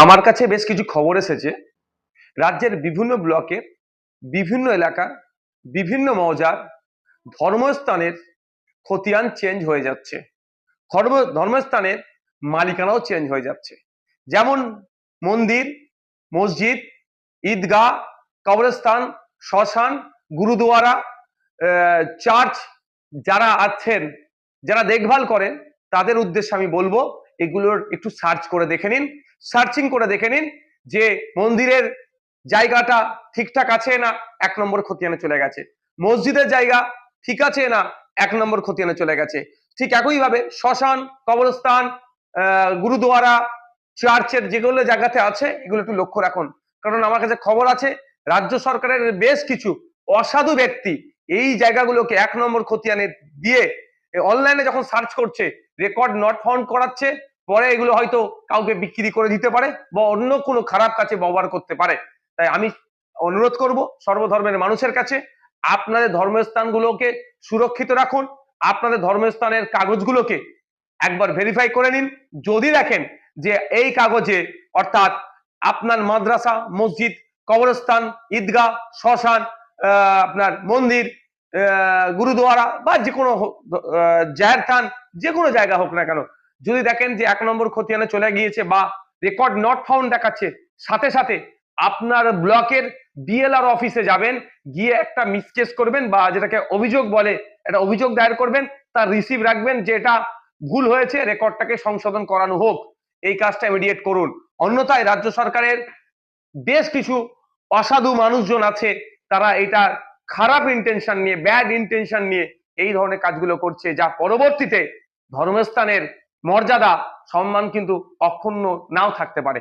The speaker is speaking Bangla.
আমার কাছে বেশ কিছু খবর এসেছে রাজ্যের বিভিন্ন ব্লকের বিভিন্ন এলাকার বিভিন্ন মৌজার ধর্মস্থানের খতিয়ান চেঞ্জ হয়ে যাচ্ছে। ধর্মস্থানের মালিকানাও চেঞ্জ হয়ে যাচ্ছে। যেমন মন্দির, মসজিদ, ঈদগাহ, কবরস্থান, শ্মশান, গুরুদুয়ারা, চার্চ, যারা আছেন, যারা দেখভাল করেন, তাদের উদ্দেশ্যে আমি বলবো এগুলোর একটু সার্চ করে দেখে নিন, সার্চিং করে দেখে নিন যে মন্দিরের জায়গাটা ঠিকঠাক আছে না 1 নম্বর খতিয়ানে চলে গেছে, মসজিদের জায়গা ঠিক আছে না 1 নম্বর খতিয়ানে চলে গেছে। ঠিক একইভাবে শ্মশান, কবরস্থান, গুরুদুয়ারা, চার্চের যেগুলো জায়গাতে আছে এগুলো একটু লক্ষ্য রাখুন। কারণ আমার কাছে খবর আছে রাজ্য সরকারের বেশ কিছু অসাধু ব্যক্তি এই জায়গাগুলোকে 1 নম্বর খতিয়ানে দিয়ে অনলাইনে যখন সার্চ করছে রেকর্ড নট ফাউন্ড করাচ্ছে, পরে এগুলো হয়তো কাউকে বিক্রি করে দিতে পারে বা অন্য কোনো খারাপ কাজে ব্যবহার করতে পারে। তাই আমি অনুরোধ করব সর্বধর্মের মানুষের কাছে, আপনাদের ধর্মস্থানগুলোকে সুরক্ষিত রাখুন, আপনাদের ধর্মস্থানের কাগজগুলোকে একবার ভেরিফাই করে নিন। যদি দেখেন যে এই কাগজে অর্থাৎ আপনার মাদ্রাসা, মসজিদ, কবরস্থান, ঈদগাহ, শ্মশান, আপনার মন্দির, গুরুদুয়ারা বা যে কোনো জাহের থান, যে কোনো জায়গা হোক না কেন, যদি দেখেন যে 1 নম্বর খতিয়ানে চলে গিয়েছে বা রেকর্ড নট ফাউন্ড দেখাচ্ছে, সাথে সাথে আপনার ব্লকের বিএলআর অফিসে যাবেন, গিয়ে একটা মিসকেস করবেন বা যেটাকে অভিযোগ বলে একটা অভিযোগ দায়ের করবেন, তার রিসিভ রাখবেন যে এটা ভুল হয়েছে, রেকর্ডটাকে সংশোধন করানো হোক। এই কাজটা ইমিডিয়েট করুন। অন্যথায় রাজ্য সরকারের বেশ কিছু অসাধু মানুষজন আছে, তারা এটা খারাপ ইন্টেনশন নিয়ে, ব্যাড ইন্টেনশন নিয়ে এই ধরনের কাজগুলো করছে, যা পরবর্তীতে ধর্মস্থানের মর্যাদা, সম্মান কিন্তু অক্ষুণ্ণ নাও থাকতে পারে।